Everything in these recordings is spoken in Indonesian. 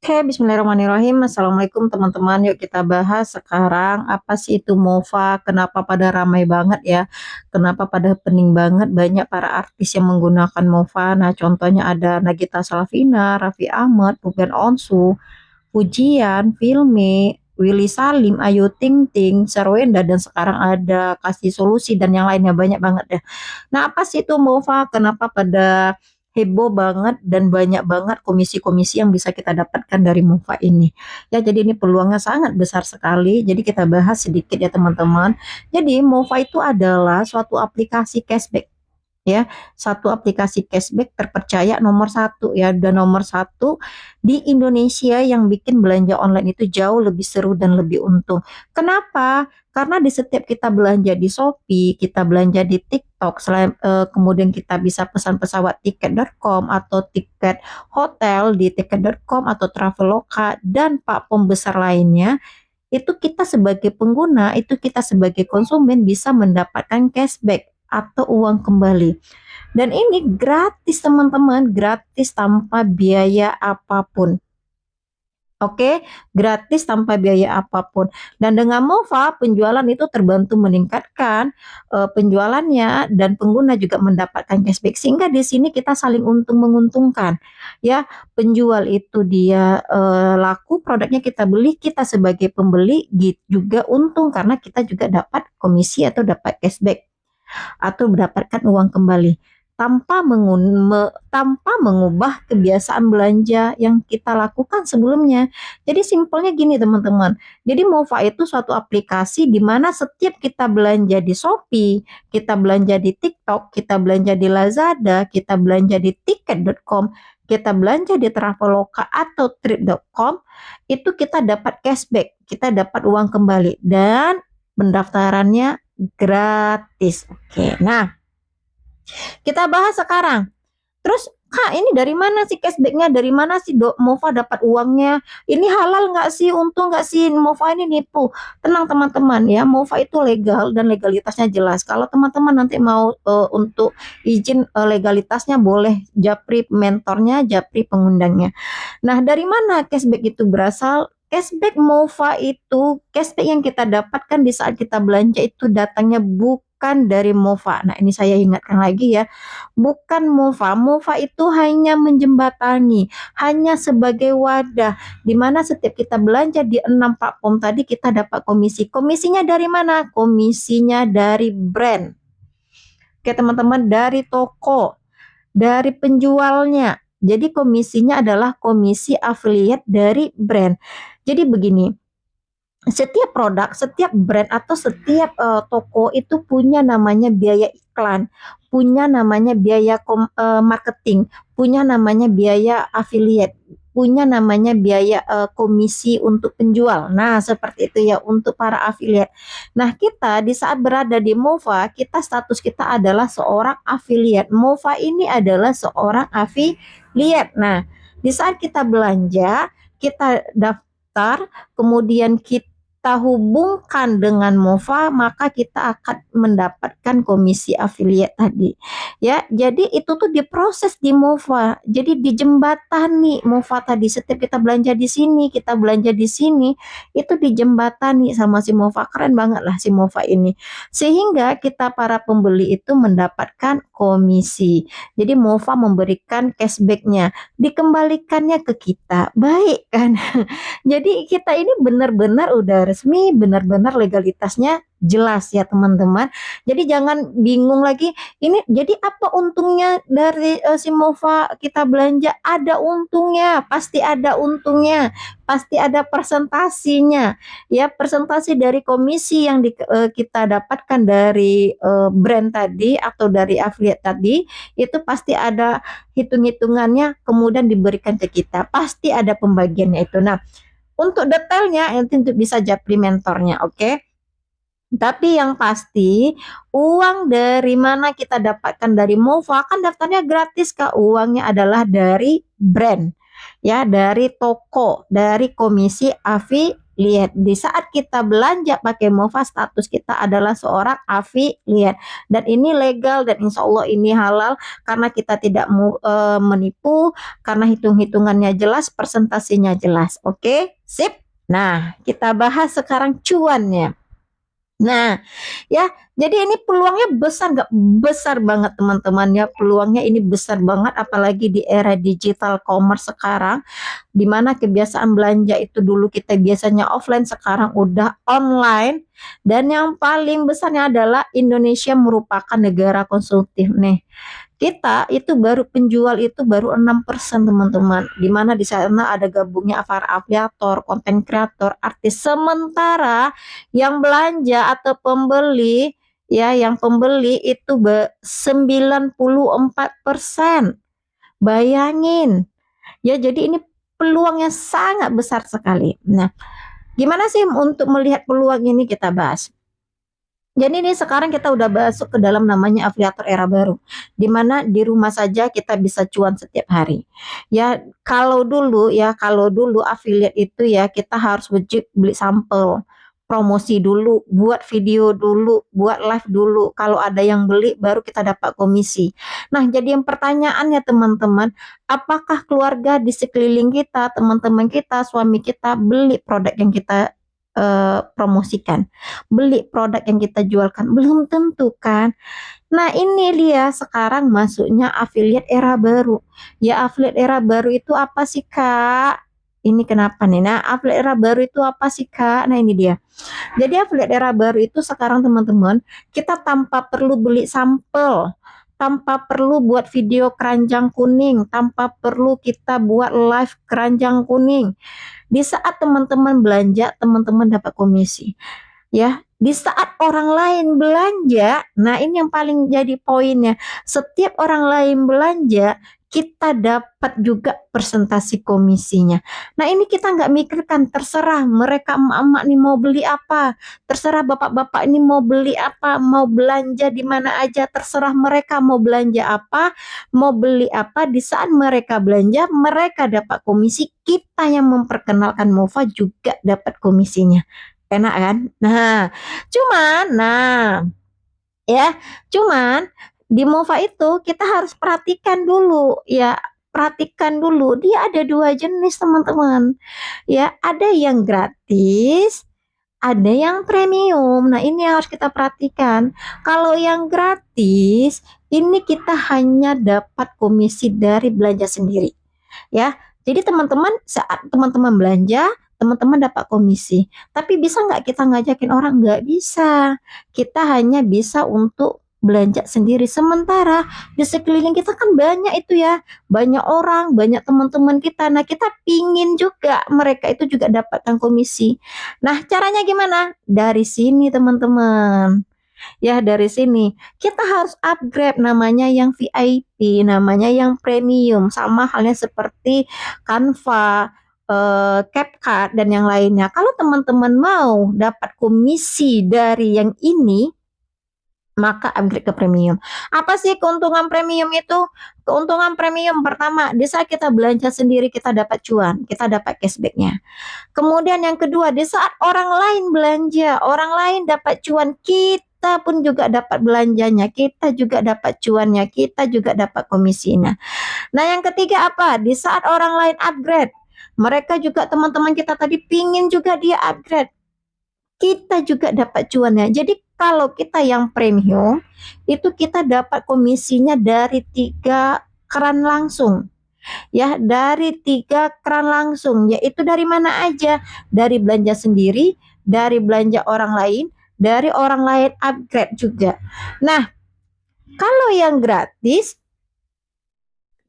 Oke, bismillahirrahmanirrahim. Assalamualaikum teman-teman. Yuk kita bahas sekarang apa sih itu MOFA, kenapa pada ramai banget ya, kenapa pada pening banget banyak para artis yang menggunakan MOFA. Nah, contohnya ada Nagita Slavina, Raffi Ahmad, Ruben Onsu, Pujian, Filmi, Willy Salim, Ayu Ting Ting, Sherwenda, dan sekarang ada Kasih Solusi dan yang lainnya banyak banget ya. Nah, apa sih itu MOFA? Kenapa pada heboh banget dan banyak banget komisi-komisi yang bisa kita dapatkan dari MOFA ini? Ya, jadi ini peluangnya sangat besar sekali. Jadi kita bahas sedikit ya teman-teman. Jadi MOFA itu adalah suatu aplikasi cashback ya, satu aplikasi cashback terpercaya nomor satu ya, dan nomor satu di Indonesia yang bikin belanja online itu jauh lebih seru dan lebih untung. Kenapa? Karena di setiap kita belanja di Shopee, kita belanja di TikTok, kemudian kita bisa pesan pesawat tiket.com atau tiket hotel di tiket.com atau Traveloka dan platform besar lainnya, itu kita sebagai pengguna, itu kita sebagai konsumen bisa mendapatkan cashback atau uang kembali. Dan ini gratis teman-teman, gratis tanpa biaya apapun. Oke, gratis tanpa biaya apapun. Dan dengan MOFA, penjualan itu terbantu meningkatkan penjualannya dan pengguna juga mendapatkan cashback. Sehingga di sini kita saling untung menguntungkan. Ya, penjual itu dia laku, produknya kita beli, kita sebagai pembeli juga untung karena kita juga dapat komisi atau dapat cashback atau mendapatkan uang kembali tanpa mengubah kebiasaan belanja yang kita lakukan sebelumnya. Jadi simpelnya gini teman-teman. Jadi MOFA itu suatu aplikasi di mana setiap kita belanja di Shopee, kita belanja di TikTok, kita belanja di Lazada, kita belanja di tiket.com, kita belanja di Traveloka atau trip.com, itu kita dapat cashback, kita dapat uang kembali dan pendaftarannya gratis. Oke, nah kita bahas sekarang. Terus, Kak, ini dari mana sih cashbacknya? Dari mana sih MOFA dapat uangnya? Ini halal nggak sih? Untung nggak sih MOFA ini nipu? Tenang teman-teman ya, MOFA itu legal dan legalitasnya jelas. Kalau teman-teman nanti mau untuk izin legalitasnya boleh japri mentornya, japri pengundangnya. Nah, dari mana cashback itu berasal? Cashback MOFA itu, cashback yang kita dapatkan di saat kita belanja itu datangnya bukan dari MOFA. Nah, ini saya ingatkan lagi ya, bukan MOFA. MOFA itu hanya menjembatani, hanya sebagai wadah, di mana setiap kita belanja di 6 platform tadi kita dapat komisi. Komisinya dari mana? Komisinya dari brand. Oke teman-teman, dari toko, dari penjualnya. Jadi komisinya adalah komisi affiliate dari brand. Jadi begini, setiap produk, setiap brand atau setiap toko itu punya namanya biaya iklan, punya namanya biaya marketing, punya namanya biaya affiliate, punya namanya biaya komisi untuk penjual. Nah, seperti itu ya untuk para affiliate. Nah, kita di saat berada di MOFA, kita status kita adalah seorang affiliate. MOFA ini adalah seorang affiliate. Nah, di saat kita belanja, kita daftar, kemudian kita hubungkan dengan MOFA, maka kita akan mendapatkan komisi affiliate tadi. Ya, jadi itu tuh diproses di MOFA. Jadi dijembatani MOFA tadi. Setiap kita belanja di sini, kita belanja di sini, itu dijembatani sama si MOFA. Keren banget lah si MOFA ini. Sehingga kita para pembeli itu mendapatkan komisi. Jadi MOFA memberikan cashbacknya, dikembalikannya ke kita. Baik kan? Jadi kita ini benar-benar udah resmi, benar-benar legalitasnya jelas ya teman-teman. Jadi jangan bingung lagi, ini jadi apa untungnya dari si MOFA kita belanja? Ada untungnya, pasti ada untungnya, pasti ada persentasinya. Ya, persentasi dari komisi yang kita dapatkan dari brand tadi atau dari affiliate tadi, itu pasti ada hitung-hitungannya kemudian diberikan ke kita. Pasti ada pembagiannya itu. Nah, untuk detailnya nanti untuk bisa japri mentornya, oke? Tapi yang pasti uang dari mana kita dapatkan dari MOFA, kan daftarnya gratis Kak. Uangnya adalah dari brand, ya, dari toko, dari komisi affiliate. affiliate. Di saat kita belanja pakai Mova, status kita adalah seorang affiliate. Dan ini legal dan insya Allah ini halal karena kita tidak menipu, karena hitung-hitungannya jelas, presentasinya jelas. Oke, sip. Nah, kita bahas sekarang cuannya. Nah, ya, jadi ini peluangnya besar nggak? Besar banget teman-teman ya, peluangnya ini besar banget apalagi di era digital commerce sekarang, di mana kebiasaan belanja itu dulu kita biasanya offline, sekarang udah online. Dan yang paling besarnya adalah Indonesia merupakan negara konsumtif nih. Kita itu baru penjual itu baru 6% teman-teman. Dimana di sana ada gabungnya para afiliator, konten kreator, artis. Sementara yang belanja atau pembeli ya, yang pembeli itu 94%. Bayangin. Ya, jadi ini peluangnya sangat besar sekali. Nah, gimana sih untuk melihat peluang ini, kita bahas. Jadi ini sekarang kita udah masuk ke dalam namanya afiliator era baru, di mana di rumah saja kita bisa cuan setiap hari. Ya kalau dulu affiliate itu ya kita harus wajib beli sampel, promosi dulu, buat video dulu, buat live dulu. Kalau ada yang beli baru kita dapat komisi. Nah jadi yang pertanyaannya teman-teman, apakah keluarga di sekeliling kita, teman-teman kita, suami kita beli produk yang kita promosikan, beli produk yang kita jualkan? Belum tentu kan. Nah ini dia sekarang masuknya affiliate era baru. Ya affiliate era baru itu apa sih Kak? Ini kenapa nih? Nah affiliate era baru itu apa sih Kak? Nah ini dia. Jadi affiliate era baru itu sekarang teman-teman, kita tanpa perlu beli sampel, tanpa perlu buat video keranjang kuning, tanpa perlu kita buat live keranjang kuning. Di saat teman-teman belanja, teman-teman dapat komisi. Ya, di saat orang lain belanja, nah ini yang paling jadi poinnya. Setiap orang lain belanja, kita dapat juga presentasi komisinya. Nah ini kita nggak mikirkan, terserah mereka emak-emak nih mau beli apa, terserah bapak-bapak ini mau beli apa, mau belanja di mana aja, terserah mereka mau belanja apa, mau beli apa. Di saat mereka belanja, mereka dapat komisi, kita yang memperkenalkan Mova juga dapat komisinya. Enak kan? Nah, cuman di Mova itu kita harus perhatikan dulu ya, perhatikan dulu dia ada dua jenis teman-teman. Ya, ada yang gratis, ada yang premium. Nah, ini yang harus kita perhatikan. Kalau yang gratis, ini kita hanya dapat komisi dari belanja sendiri. Ya, jadi teman-teman saat teman-teman belanja, teman-teman dapat komisi. Tapi bisa nggak kita ngajakin orang? Nggak bisa. Kita hanya bisa untuk belanja sendiri. Sementara di sekeliling kita kan banyak itu ya, banyak orang, banyak teman-teman kita. Nah kita pingin juga mereka itu juga dapatkan komisi. Nah caranya gimana? Dari sini teman-teman. Ya dari sini kita harus upgrade, namanya yang VIP, namanya yang premium, sama halnya seperti Canva, CapCut dan yang lainnya. Kalau teman-teman mau dapat komisi dari yang ini, maka upgrade ke premium. Apa sih keuntungan premium itu? Keuntungan premium pertama, di saat kita belanja sendiri kita dapat cuan, kita dapat cashbacknya. Kemudian yang kedua, di saat orang lain belanja, orang lain dapat cuan, kita pun juga dapat belanjanya, kita juga dapat cuannya, kita juga dapat komisinya. Nah yang ketiga apa? Di saat orang lain upgrade, mereka juga teman-teman kita tadi pingin juga dia upgrade, kita juga dapat cuannya. Jadi kalau kita yang premium itu kita dapat komisinya dari 3 keran langsung. Ya, dari 3 keran langsung, yaitu dari mana aja? Dari belanja sendiri, dari belanja orang lain, dari orang lain upgrade juga. Nah, kalau yang gratis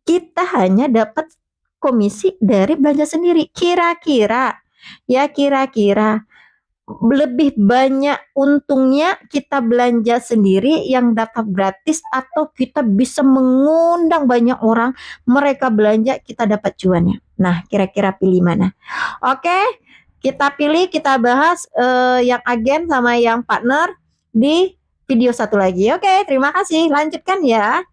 kita hanya dapat komisi dari belanja sendiri. Kira-kira lebih banyak untungnya kita belanja sendiri yang dapat gratis, atau kita bisa mengundang banyak orang, mereka belanja, kita dapat cuannya. Nah, kira-kira pilih mana? Oke, kita pilih, kita bahas yang agen sama yang partner di video satu lagi. Oke, terima kasih. Lanjutkan ya.